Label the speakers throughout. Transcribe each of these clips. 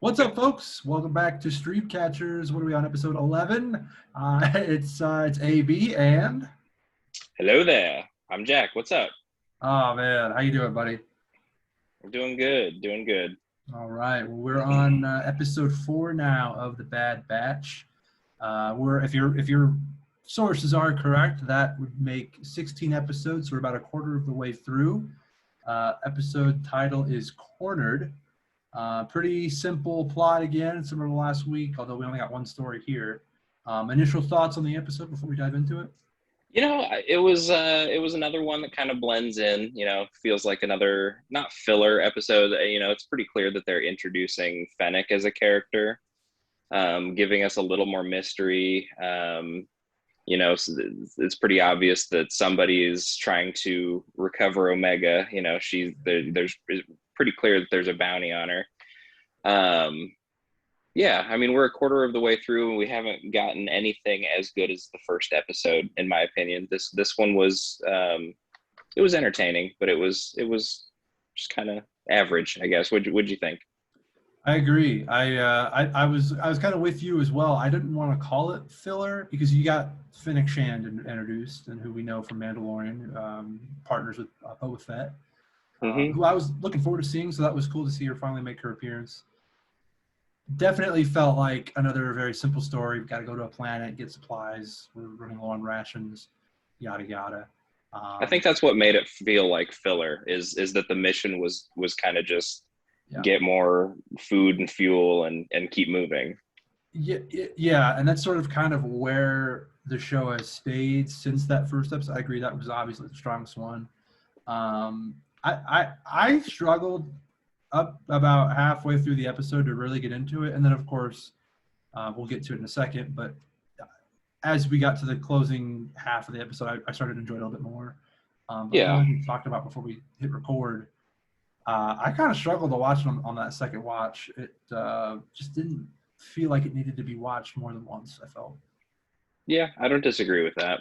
Speaker 1: What's up, folks? Welcome back to Stream Catchers. What are we on, episode 11? It's AB and...
Speaker 2: Hello there. I'm Jack. What's up?
Speaker 1: Oh, man. How you doing, buddy?
Speaker 2: I'm doing good. Doing good.
Speaker 1: All right. Well, we're on episode 4 now of The Bad Batch. If your sources are correct, that would make 16 episodes. So we're about a quarter of the way through. Episode title is Cornered. Pretty simple plot again, similar to last week, although we only got one story here. Initial thoughts on the episode before we dive into it?
Speaker 2: It was another one that kind of blends in, feels like another, not filler episode. It's pretty clear that they're introducing Fennec as a character, giving us a little more mystery. So it's pretty obvious that somebody is trying to recover Omega. There's pretty clear that there's a bounty on her. We're a quarter of the way through and we haven't gotten anything as good as the first episode, in my opinion. This one was it was entertaining, but it was just kind of average, I guess. What'd you think?
Speaker 1: I agree. I was kind of with you as well. I didn't want to call it filler because you got Fennec Shand introduced, and who we know from Mandalorian, partners with Boba Fett, who I was looking forward to seeing. So that was cool to see her finally make her appearance. Definitely felt like another very simple story. We've got to go to a planet, get supplies. We're running low on rations, yada yada.
Speaker 2: I think that's what made it feel like filler. Is that the mission was kind of just get more food and fuel and keep moving.
Speaker 1: Yeah, and that's sort of kind of where the show has stayed since that first episode. I agree, that was obviously the strongest one. I struggled up about halfway through the episode to really get into it, and then of course we'll get to it in a second, but as we got to the closing half of the episode, I started to enjoy it a little bit more. Like we talked about before we hit record, I kind of struggled to watch it on that second watch. It just didn't feel like it needed to be watched more than once, I felt.
Speaker 2: Yeah, I don't disagree with that.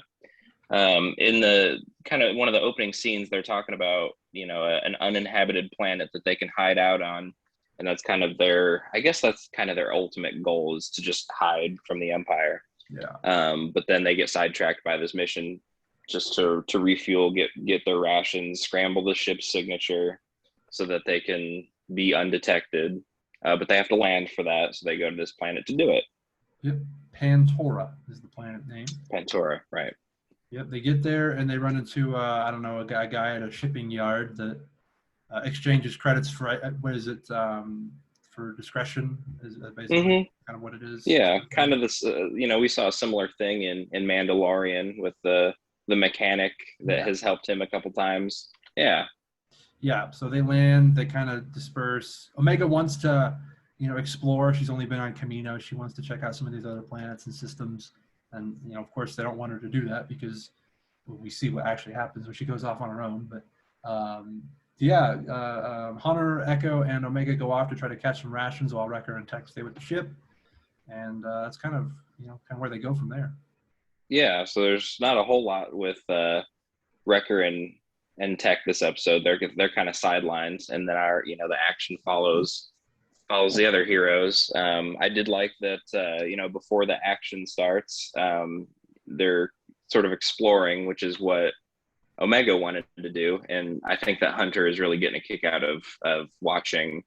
Speaker 2: In the kind of one of the opening scenes, they're talking about, an uninhabited planet that they can hide out on. And that's kind of their ultimate goal, is to just hide from the Empire.
Speaker 1: Yeah.
Speaker 2: But then they get sidetracked by this mission just to refuel, get their rations, scramble the ship's signature so that they can be undetected. But they have to land for that. So they go to this planet to do it.
Speaker 1: Yep. Pantora is the planet name.
Speaker 2: Pantora, right.
Speaker 1: Yep, they get there and they run into a guy at a shipping yard that exchanges credits for for discretion is basically kind of what it is.
Speaker 2: Yeah, kind of this. We saw a similar thing in Mandalorian with the mechanic that has helped him a couple times. Yeah.
Speaker 1: Yeah, so they land. They kind of disperse. Omega wants to, explore. She's only been on Kamino. She wants to check out some of these other planets and systems. And, of course, they don't want her to do that because we see what actually happens when she goes off on her own. But, Hunter, Echo, and Omega go off to try to catch some rations while Wrecker and Tech stay with the ship. And that's kind of where they go from there.
Speaker 2: Yeah, so there's not a whole lot with Wrecker and Tech this episode. They're kind of sidelines, and then the action follows the other heroes. I did like that, before the action starts, they're sort of exploring, which is what Omega wanted to do. And I think that Hunter is really getting a kick out of watching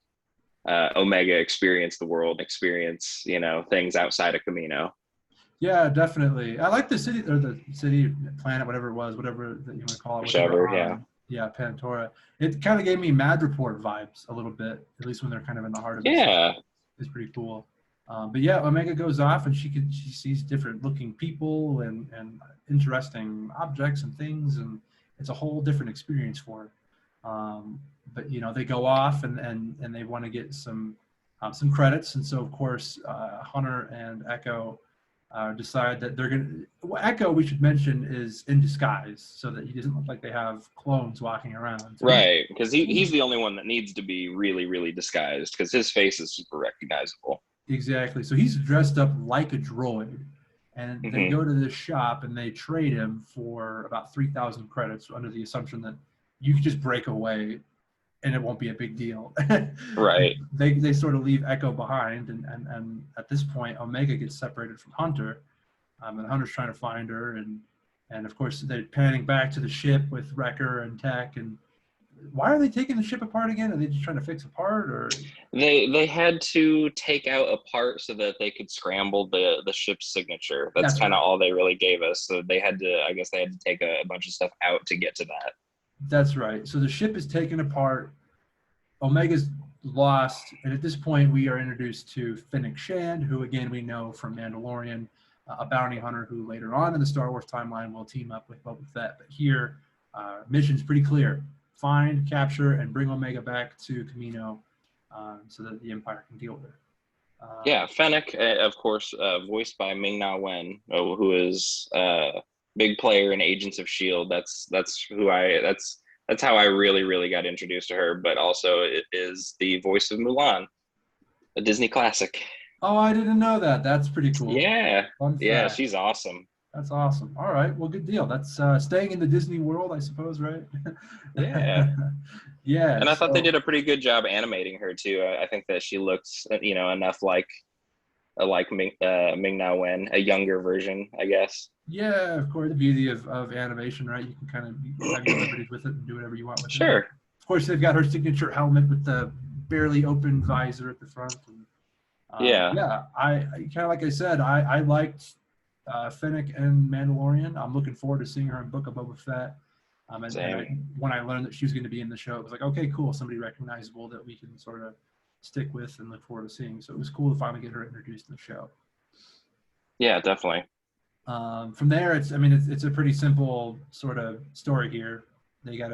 Speaker 2: Omega experience the world, experience, things outside of Kamino.
Speaker 1: Yeah, definitely. I like the city planet, whatever it was, whatever that you want to call it.
Speaker 2: Whichever, yeah.
Speaker 1: Yeah, Pantora. It kind of gave me Mad Report vibes a little bit, at least when they're kind of in the heart of it.
Speaker 2: Yeah.
Speaker 1: So it's pretty cool. But yeah, Omega goes off and she sees different looking people and interesting objects and things, and it's a whole different experience for her. But they go off and they want to get some credits, and so of course Hunter and Echo decide that they're going to... Well, Echo, we should mention, is in disguise so that he doesn't look like they have clones walking around. So
Speaker 2: right, because he's the only one that needs to be really, really disguised because his face is super recognizable.
Speaker 1: Exactly. So he's dressed up like a droid, and they go to this shop and they trade him for about 3,000 credits under the assumption that you could just break away and it won't be a big deal.
Speaker 2: Right.
Speaker 1: They sort of leave Echo behind, and at this point, Omega gets separated from Hunter, and Hunter's trying to find her, and of course they're panning back to the ship with Wrecker and Tech. And why are they taking the ship apart again? Are they just trying to fix a part, or?
Speaker 2: They had to take out a part so that they could scramble the ship's signature. That's
Speaker 1: That's
Speaker 2: kind
Speaker 1: right.
Speaker 2: of all they really gave us. So they had to, I guess, they had to take a bunch of stuff out to get to that.
Speaker 1: That's right. So the ship is taken apart. Omega's lost, and at this point, we are introduced to Fennec Shand, who again we know from Mandalorian, a bounty hunter who later on in the Star Wars timeline will team up with Boba Fett. But here, mission's pretty clear: find, capture, and bring Omega back to Kamino, so that the Empire can deal with her.
Speaker 2: Yeah, Fennec, of course, voiced by Ming-Na Wen, who is a big player in Agents of Shield. That's how I really got introduced to her. But also, it is the voice of Mulan, a Disney classic.
Speaker 1: Oh, I didn't know that. That's pretty cool.
Speaker 2: Yeah,
Speaker 1: Fun
Speaker 2: yeah,
Speaker 1: fact.
Speaker 2: she's awesome.
Speaker 1: That's awesome. All right. Well, good deal. That's staying in the Disney world, I suppose, right?
Speaker 2: Yeah.
Speaker 1: Yeah.
Speaker 2: And I thought they
Speaker 1: So
Speaker 2: did a pretty good job animating her too. I think that she looks, enough like Ming-Na Wen, a younger version, I guess.
Speaker 1: yeah, of course, the beauty of animation, right? You can kind of have your liberties with it and do whatever you want with it.
Speaker 2: Sure.
Speaker 1: Of course, they've got her signature helmet with the barely open visor at the front. And,
Speaker 2: Yeah.
Speaker 1: yeah, I kind of like I said, I liked Fennec and Mandalorian. I'm looking forward to seeing her in Book of Boba Fett.
Speaker 2: Same.
Speaker 1: When I learned that she was going to be in the show, it was like, okay, cool, somebody recognizable that we can sort of stick with and look forward to seeing. So it was cool to finally get her introduced in the show.
Speaker 2: Yeah, definitely.
Speaker 1: From there, it's a pretty simple sort of story here. They got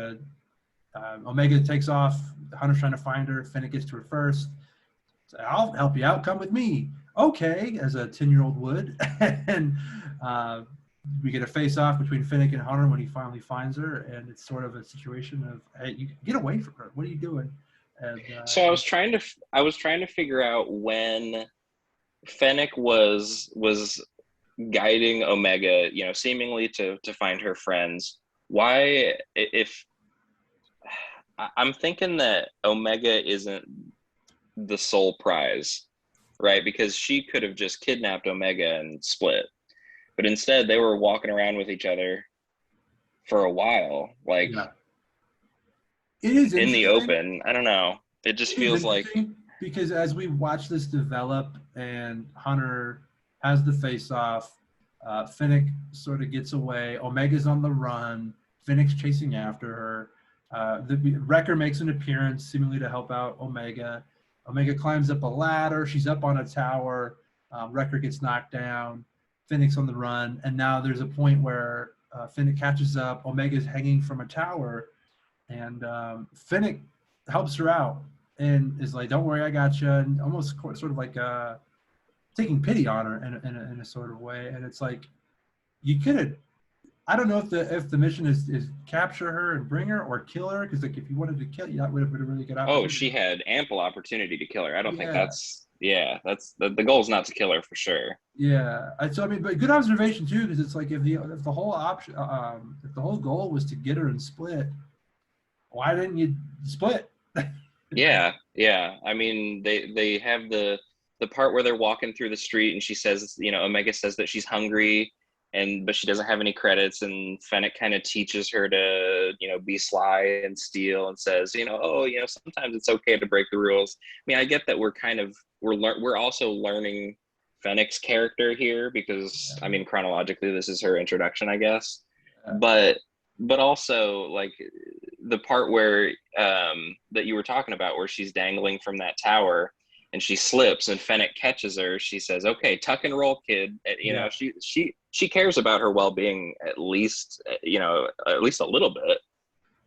Speaker 1: Omega takes off. Hunter's trying to find her. Fennec gets to her first. So, I'll help you out. Come with me. Okay, as a 10-year-old would. And we get a face-off between Fennec and Hunter when he finally finds her, and it's sort of a situation of, hey, you get away from her. What are you doing? And
Speaker 2: So I was trying to figure out when Fennec was guiding Omega, seemingly to find her friends. Why, if I'm thinking that Omega isn't the sole prize, right? Because she could have just kidnapped Omega and split, but instead they were walking around with each other for a while, like
Speaker 1: yeah, it is
Speaker 2: in the
Speaker 1: interesting.
Speaker 2: open. I don't know. It just
Speaker 1: It is
Speaker 2: feels like,
Speaker 1: interesting because as we watch this develop and Hunter has the face-off, Fennec sort of gets away. Omega's on the run. Fennec's chasing after her. The Wrecker makes an appearance, seemingly to help out Omega. Omega climbs up a ladder. She's up on a tower. Wrecker gets knocked down. Fennec's on the run. And now there's a point where Fennec catches up. Omega's hanging from a tower. And Fennec helps her out and is like, don't worry, I got you. And almost sort of like taking pity on her in a sort of way. And it's like, you could have, I don't know if the mission is capture her and bring her or kill her, because like if you wanted to kill you, that would have been a really good
Speaker 2: oh,
Speaker 1: opportunity.
Speaker 2: she had ample opportunity to kill her. I don't think
Speaker 1: Yeah,
Speaker 2: that's the goal is not to kill her for sure.
Speaker 1: yeah. So I mean, but good observation too, because it's like if the whole option, if the whole goal was to get her and split, why didn't you split?
Speaker 2: Yeah, yeah. I mean, they have the part where they're walking through the street and she says, Omega says that she's hungry but she doesn't have any credits, and Fennec kind of teaches her to, be sly and steal, and says, sometimes it's okay to break the rules. I mean, I get that we're also learning Fennec's character here because I mean, chronologically this is her introduction, I guess. But also like the part where that you were talking about where she's dangling from that tower and she slips and Fennec catches her. She says, okay, tuck and roll, kid.
Speaker 1: Yeah.
Speaker 2: She cares about her well-being at least a little bit.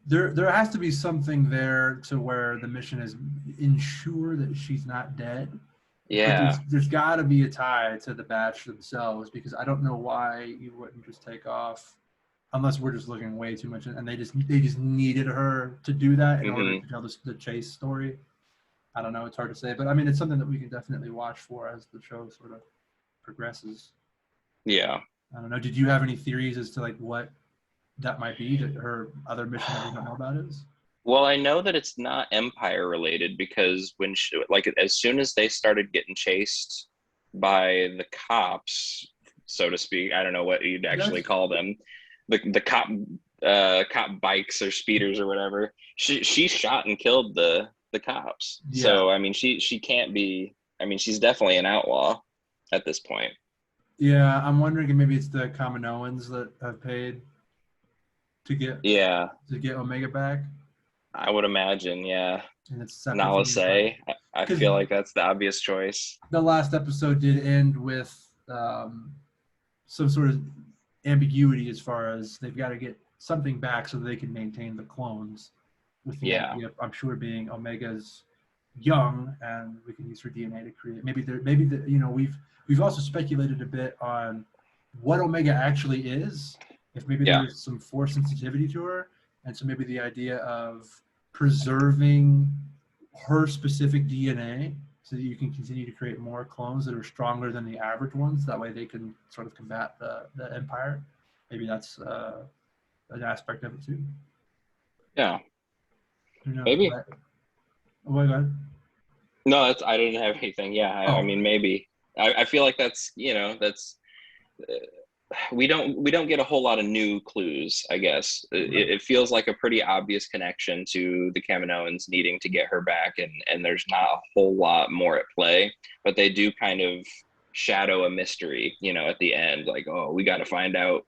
Speaker 1: There has to be something there to where the mission is ensure that she's not dead. But
Speaker 2: Yeah.
Speaker 1: there's got to be a tie to the batch themselves, because I don't know why you wouldn't just take off, unless we're just looking way too much, and they just needed her to do that in order to tell the chase story. I don't know. It's hard to say, but I mean, it's something that we can definitely watch for as the show sort of progresses.
Speaker 2: Yeah.
Speaker 1: I don't know. Did you have any theories as to like what that might be that her other mission that we don't know about is?
Speaker 2: Well, I know that it's not Empire related because like as soon as they started getting chased by the cops, so to speak, I don't know what you'd actually
Speaker 1: That's
Speaker 2: call them, the cop bikes or speeders or whatever. She shot and killed the cops.
Speaker 1: yeah,
Speaker 2: So I mean, she can't be. I mean, she's definitely an outlaw at this point.
Speaker 1: yeah. I'm wondering if maybe it's the Kaminoans that have paid to get
Speaker 2: Yeah,
Speaker 1: Omega back,
Speaker 2: I would imagine. Yeah,
Speaker 1: and it's separate from
Speaker 2: Nala
Speaker 1: the Empire.
Speaker 2: say. I
Speaker 1: Because
Speaker 2: feel like that's the obvious choice.
Speaker 1: the last episode did end with some sort of ambiguity as far as they've got to get something back so that they can maintain the clones. With the
Speaker 2: Yeah.
Speaker 1: idea, I'm sure, being Omega's young and we can use her DNA to create. We've also speculated a bit on what Omega actually is. If maybe
Speaker 2: Yeah.
Speaker 1: there's some force sensitivity to her, and so maybe the idea of preserving her specific DNA so that you can continue to create more clones that are stronger than the average ones. That way they can sort of combat the Empire. Maybe that's an aspect of it too.
Speaker 2: Yeah.
Speaker 1: Who knows?
Speaker 2: Maybe.
Speaker 1: But, oh my God.
Speaker 2: No, I didn't have anything. Yeah. I
Speaker 1: Oh,
Speaker 2: mean, maybe. I feel like that's we don't get a whole lot of new clues, I guess.
Speaker 1: right.
Speaker 2: It feels like a pretty obvious connection to the Kaminoans needing to get her back, and there's not a whole lot more at play, but they do kind of shadow a mystery, at the end, like, oh, we got to find out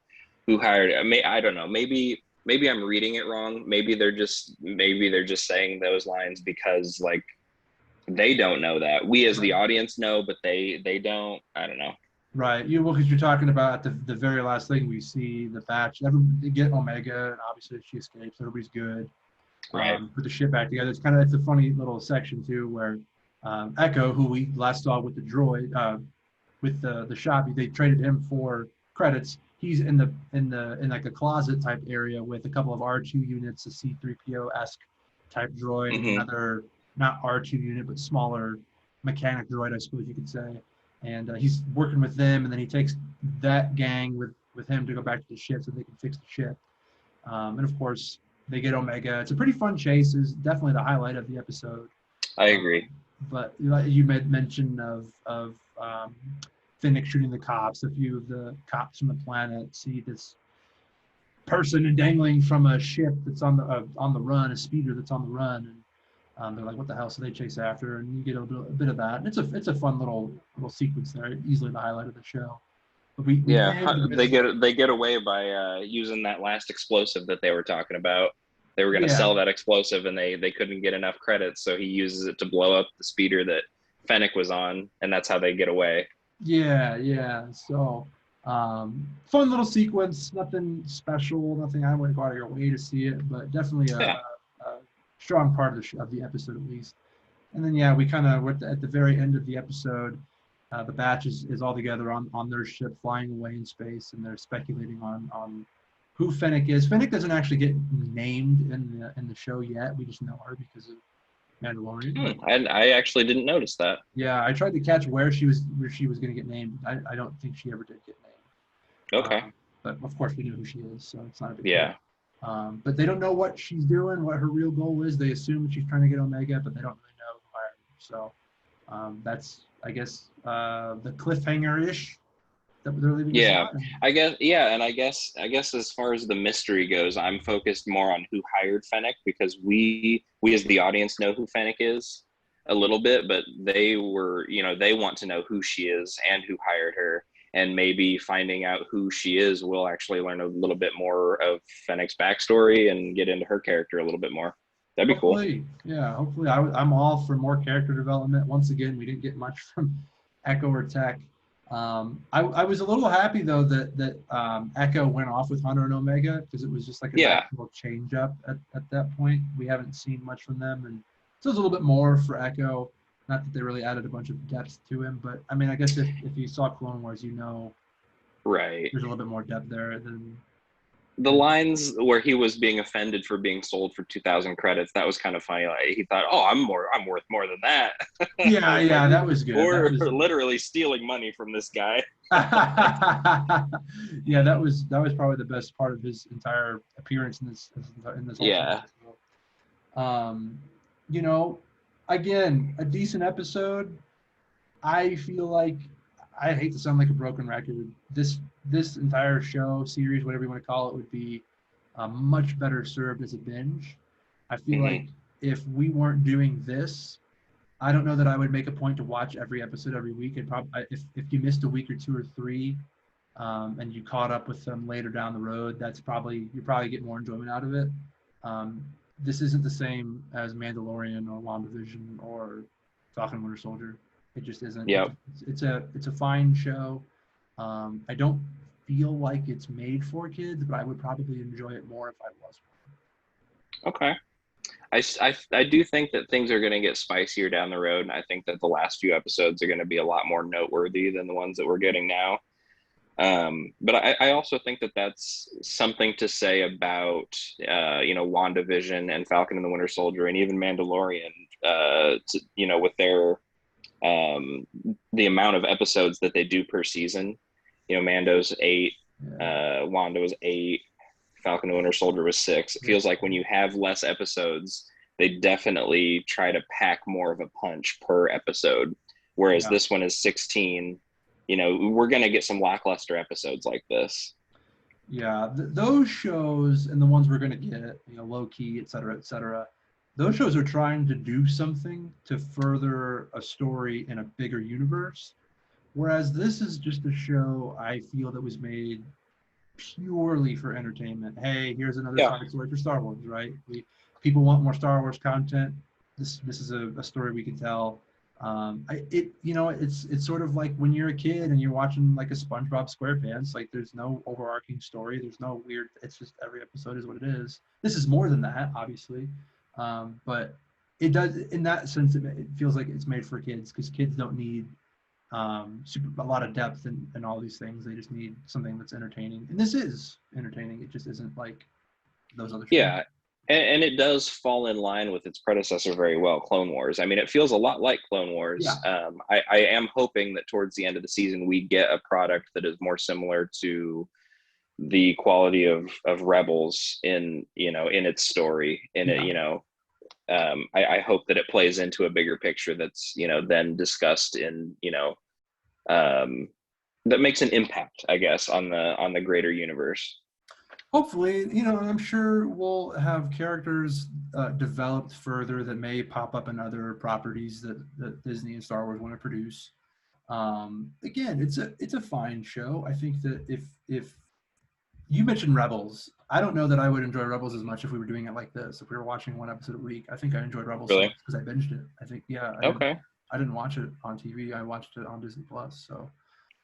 Speaker 2: who hired it. I don't know. Maybe I'm reading it wrong. Maybe they're just saying those lines because like they don't know that. We as the
Speaker 1: Right.
Speaker 2: audience know, but they don't. I don't know.
Speaker 1: Right. Because you're talking about the very last thing we see the batch. They get Omega, and obviously she escapes. Everybody's good.
Speaker 2: Right.
Speaker 1: Put the ship back together. It's a funny little section too, where Echo, who we last saw with the droid, with the shop, they traded him for credits. He's in like a closet type area with a couple of R2 units, a C3PO esque type droid, and
Speaker 2: Hmm.
Speaker 1: another not R2 unit but smaller mechanic droid, I suppose you could say. And he's working with them, and then he takes that gang with him to go back to the ship so they can fix the ship. And of course, they get Omega. It's a pretty fun chase. It's definitely the highlight of the episode.
Speaker 2: I
Speaker 1: Um,
Speaker 2: agree.
Speaker 1: but you made mention of Fennec shooting the cops. A few of the cops from the planet see this person dangling from a ship that's on the run, a speeder that's on the run, and they're like, "What the hell?" So they chase after, her, and you get a bit of that. And it's a fun little sequence there. Easily the highlight of the show. But we
Speaker 2: Yeah,
Speaker 1: end
Speaker 2: they
Speaker 1: with
Speaker 2: get away by using that last explosive that they were talking about. They were going to
Speaker 1: yeah
Speaker 2: sell that explosive, and they couldn't get enough credits, so he uses it to blow up the speeder that Fennec was on, and that's how they get away.
Speaker 1: yeah. So fun little sequence. Nothing special. Nothing I wouldn't go out of your way to see it, but definitely
Speaker 2: Yeah,
Speaker 1: a strong part of the episode at least. And then yeah, we kind of were at the very end of the episode. The batch is all together on their ship flying away in space, and they're speculating on who Fennec is. Fennec doesn't actually get named in the show yet. We just know her because of Mandalorian. But
Speaker 2: and I actually didn't notice that.
Speaker 1: yeah, I tried to catch where she was going to get named. I don't think she ever did get named.
Speaker 2: Okay.
Speaker 1: But of course we know who she is, so it's not a big deal.
Speaker 2: Yeah,
Speaker 1: But they don't know what she's doing, what her real goal is. They assume she's trying to get Omega, but they don't really know who hired her. So that's, I guess, the cliffhanger-ish that they're leaving us
Speaker 2: yeah.
Speaker 1: on.
Speaker 2: I guess, yeah, and I guess as far as the mystery goes, I'm focused more on who hired Fennec because we as the audience know who Fennec is a little bit, but they want to know who she is and who hired her, and maybe finding out who she is, we'll actually learn a little bit more of Fennec's backstory and get into her character a little bit more. That'd be cool.
Speaker 1: Hopefully, yeah, hopefully. I'm all for more character development. Once again, we didn't get much from Echo or Tech. I was a little happy though that Echo went off with Hunter and Omega because it was just like a nice
Speaker 2: Yeah,
Speaker 1: little change up at that point. We haven't seen much from them, and so it's a little bit more for Echo. Not that they really added a bunch of depth to him, but I mean, I guess if you saw Clone Wars,
Speaker 2: right.
Speaker 1: there's a little bit more depth there
Speaker 2: The
Speaker 1: than
Speaker 2: lines where he was being offended for being sold for 2,000 credits, that was kind of funny. Like, he thought, oh, I'm worth more than that. It's like,
Speaker 1: yeah, that was good. That
Speaker 2: we're
Speaker 1: was
Speaker 2: literally stealing money from this guy.
Speaker 1: yeah, that was probably the best part of his entire appearance in this whole
Speaker 2: Yeah.
Speaker 1: season. Um, you know, again, a decent episode. I feel like I hate to sound like a broken record. This entire show series, whatever you want to call it, would be much better served as a binge. I feel like
Speaker 2: Hmm.
Speaker 1: if we weren't doing this, I don't know that I would make a point to watch every episode every week. It probably if you missed a week or two or three, and you caught up with them later down the road, that's probably you probably get more enjoyment out of it. Um, this isn't the same as Mandalorian or WandaVision or Falcon Winter Soldier. It just isn't.
Speaker 2: Yep.
Speaker 1: It's a fine show. I don't feel like it's made for kids, but I would probably enjoy it more if I was.
Speaker 2: Okay. I do think that things are going to get spicier down the road. And I think that the last few episodes are going to be a lot more noteworthy than the ones that we're getting now. But I also think that that's something to say about, WandaVision and Falcon and the Winter Soldier and even Mandalorian, with their, um, the amount of episodes that they do per season. Mando's 8,
Speaker 1: Yeah.
Speaker 2: Wanda was 8, Falcon and Winter Soldier was 6. It
Speaker 1: Yeah.
Speaker 2: feels like when you have less episodes, they definitely try to pack more of a punch per episode. Whereas
Speaker 1: Yeah.
Speaker 2: this one is 16. We're going to get some lackluster episodes like this.
Speaker 1: Yeah, those shows and the ones we're gonna get, low key, et cetera. Those shows are trying to do something to further a story in a bigger universe. Whereas this is just a show I feel that was made purely for entertainment. Hey, here's another
Speaker 2: Yeah.
Speaker 1: side story for Star Wars, right? People want more Star Wars content. This is a story we can tell. It's sort of like when you're a kid and you're watching like a SpongeBob SquarePants. Like there's no overarching story. There's no weird. It's just every episode is what it is. This is more than that, obviously, but it does in that sense. It feels like it's made for kids because kids don't need a lot of depth and all these things. They just need something that's entertaining, and this is entertaining. It just isn't like those other shows.
Speaker 2: Yeah. And it does fall in line with its predecessor very well, Clone Wars. I mean, it feels a lot like Clone Wars.
Speaker 1: Yeah,
Speaker 2: I am hoping that towards the end of the season, we get a product that is more similar to the quality of Rebels in its story. In it,
Speaker 1: yeah,
Speaker 2: I hope that it plays into a bigger picture that's then discussed um, that makes an impact, I guess, on the greater universe.
Speaker 1: hopefully, I'm sure we'll have characters developed further that may pop up in other properties that Disney and Star Wars want to produce. Again, it's a fine show. I think that if you mentioned Rebels, I don't know that I would enjoy Rebels as much if we were doing it like this. If we were watching one episode a week, I think I enjoyed Rebels so
Speaker 2: Really?
Speaker 1: much because I binged it. I think, yeah,
Speaker 2: Okay.
Speaker 1: I didn't watch it on TV. I watched it on Disney Plus. So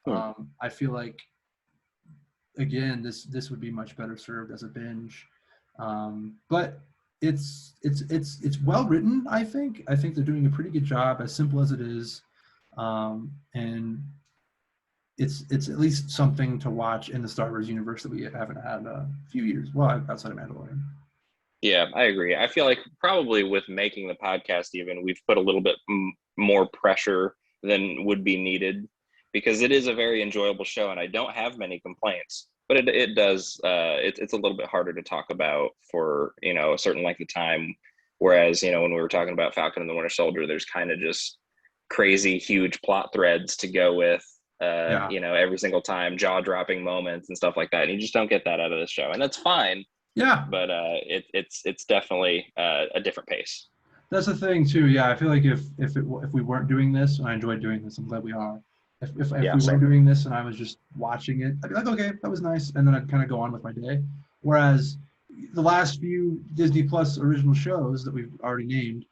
Speaker 2: Hmm.
Speaker 1: I feel like again, this would be much better served as a binge. But it's well written. I think they're doing a pretty good job, as simple as it is, and it's at least something to watch in the Star Wars universe that we haven't had a few years. Well, outside of Mandalorian.
Speaker 2: Yeah, I agree. I feel like probably with making the podcast, even we've put a little bit more pressure than would be needed because it is a very enjoyable show, and I don't have many complaints. But it does it's a little bit harder to talk about for a certain length of time. Whereas when we were talking about Falcon and the Winter Soldier, there's kind of just crazy huge plot threads to go with.
Speaker 1: Yeah,
Speaker 2: Every single time, jaw-dropping moments and stuff like that, and you just don't get that out of this show, and that's fine,
Speaker 1: yeah.
Speaker 2: but it's definitely a different pace.
Speaker 1: That's the thing too. Yeah, I feel like if we weren't doing this, and I enjoyed doing this, I'm glad we are. If
Speaker 2: Yeah,
Speaker 1: we were
Speaker 2: same.
Speaker 1: doing this and I was just watching it, I'd be like, okay, that was nice, and then I'd kind of go on with my day. Whereas the last few Disney Plus original shows that we've already named,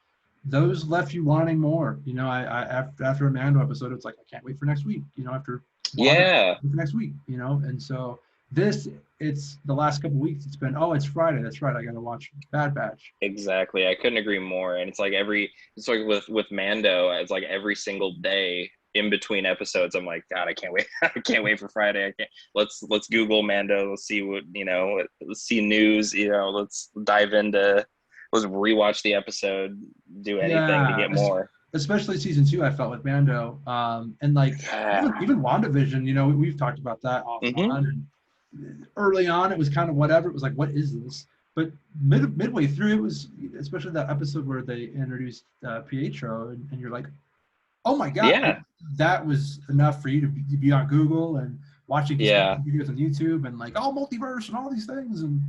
Speaker 1: those left you wanting more. I after a Mando episode, it's like I can't wait for next week. After Wanda,
Speaker 2: Yeah,
Speaker 1: for next week. And so it's the last couple weeks. It's been it's Friday. That's right. I got to watch Bad Batch.
Speaker 2: exactly. I couldn't agree more. And it's like with Mando, it's like every single day in between episodes, I'm like, God, I can't wait. I can't wait for Friday. I can't. Let's Google Mando. Let's see what Let's see news. Let's dive into. Let's rewatch the episode. Do anything to
Speaker 1: Yeah,
Speaker 2: get more.
Speaker 1: especially season 2. I felt with Mando, and like
Speaker 2: Yeah.
Speaker 1: even WandaVision. We've talked about that off and
Speaker 2: Hmm.
Speaker 1: on. And early on, it was kind of whatever. It was like, what is this? but midway through, it was, especially that episode where they introduced Pietro, and you're like, oh my God,
Speaker 2: Yeah.
Speaker 1: that was enough for you to be on Google and watching
Speaker 2: Yeah.
Speaker 1: videos on YouTube and like, oh, multiverse and all these things. And,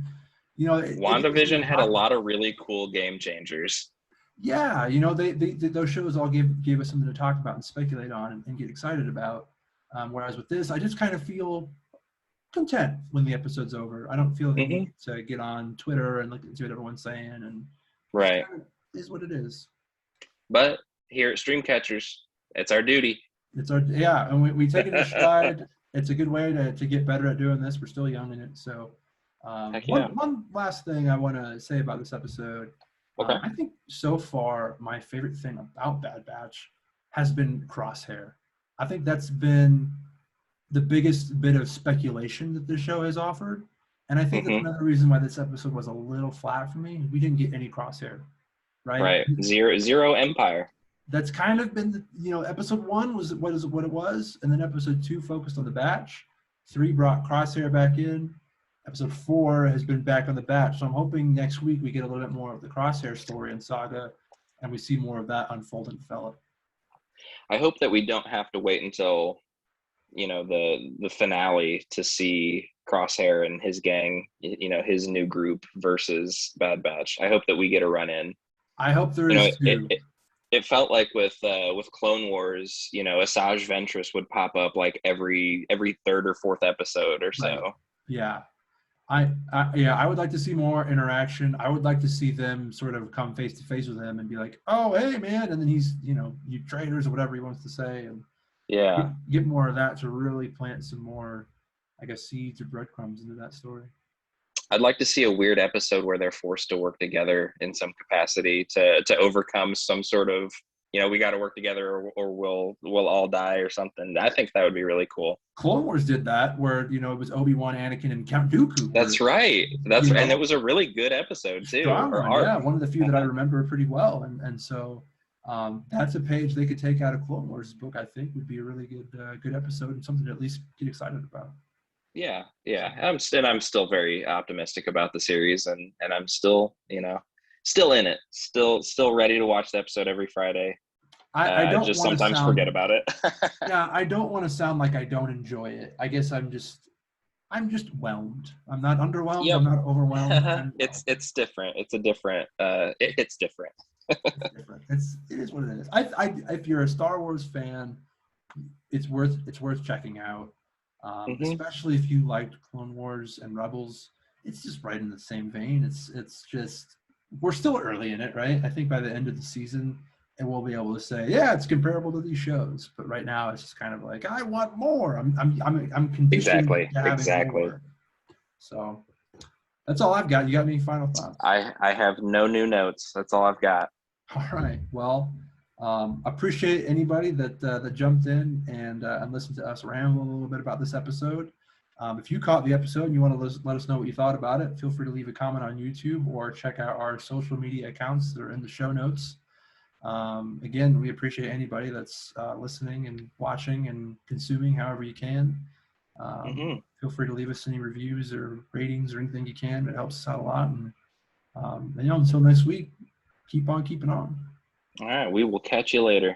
Speaker 1: you know, it gets me
Speaker 2: WandaVision
Speaker 1: to
Speaker 2: had a
Speaker 1: talk about
Speaker 2: lot
Speaker 1: it.
Speaker 2: of really cool game changers.
Speaker 1: Yeah, you know, they those shows all gave us something to talk about and speculate on and get excited about. Whereas with this, I just kind of feel content when the episode's over. I don't feel the
Speaker 2: Hmm.
Speaker 1: need to get on Twitter and look and see what everyone's saying, and just
Speaker 2: Right.
Speaker 1: kind of is what it is.
Speaker 2: But here at Streamcatchers, it's our duty.
Speaker 1: It's our, yeah, and we take it in stride. It's a good way to get better at doing this. We're still young in it. So
Speaker 2: Heck yeah.
Speaker 1: one last thing I want to say about this episode.
Speaker 2: Okay.
Speaker 1: I think so far my favorite thing about Bad Batch has been Crosshair. I think that's been the biggest bit of speculation that the show has offered. And I think that's
Speaker 2: Hmm.
Speaker 1: another reason why this episode was a little flat for me. We didn't get any Crosshair, right?
Speaker 2: Right. Zero Empire.
Speaker 1: That's kind of been, episode 1 was what it was, and then episode 2 focused on the Batch. 3 brought Crosshair back in. Episode 4 has been back on the Batch. So I'm hoping next week we get a little bit more of the Crosshair story and saga, and we see more of that unfold and develop.
Speaker 2: I hope that we don't have to wait until, the finale to see Crosshair and his gang, his new group versus Bad Batch. I hope that we get a run in.
Speaker 1: I hope there is too.
Speaker 2: It felt like with Clone Wars, Asajj Ventress would pop up like every third or fourth episode or so.
Speaker 1: Right. Yeah. I would like to see more interaction. I would like to see them sort of come face to face with him and be like, "Oh, hey, man," and then he's, "You traitors," or whatever he wants to say, and get more of that to really plant some more, I guess, seeds or breadcrumbs into that story.
Speaker 2: I'd like to see a weird episode where they're forced to work together in some capacity to overcome some sort of, we got to work together or we'll all die or something. I think that would be really cool.
Speaker 1: Clone Wars did that, where it was Obi-Wan, Anakin, and Count Dooku.
Speaker 2: That's right. And it was a really good episode too.
Speaker 1: Yeah, one of the few that I remember pretty well, and so that's a page they could take out of Clone Wars' book. I think would be a really good episode and something to at least get excited about.
Speaker 2: Yeah. I'm still very optimistic about the series, and I'm still still in it, still ready to watch the episode every Friday.
Speaker 1: I don't
Speaker 2: just sometimes forget about it.
Speaker 1: Yeah, I don't want to sound like I don't enjoy it. I guess I'm just whelmed. I'm not underwhelmed. Yep. I'm not overwhelmed.
Speaker 2: It's different. It's a different. It's different.
Speaker 1: It's different. It is what it is. If you're a Star Wars fan, it's worth checking out. Especially if you liked Clone Wars and Rebels. It's just right in the same vein. It's just, we're still early in it, right? I think by the end of the season, and we'll be able to say, yeah, it's comparable to these shows. But right now, it's just kind of like, I want more. I'm conditioned to having more. So that's all I've got. You got any final thoughts?
Speaker 2: I have no new notes. That's all I've got.
Speaker 1: All right. Well, appreciate anybody that jumped in and listened to us ramble a little bit about this episode. If you caught the episode and you want to let us know what you thought about it, feel free to leave a comment on YouTube or check out our social media accounts that are in the show notes. Again, we appreciate anybody that's listening and watching and consuming however you can. Feel free to leave us any reviews or ratings or anything you can. It helps us out a lot. And until next week, keep on keeping on.
Speaker 2: All right, we will catch you later.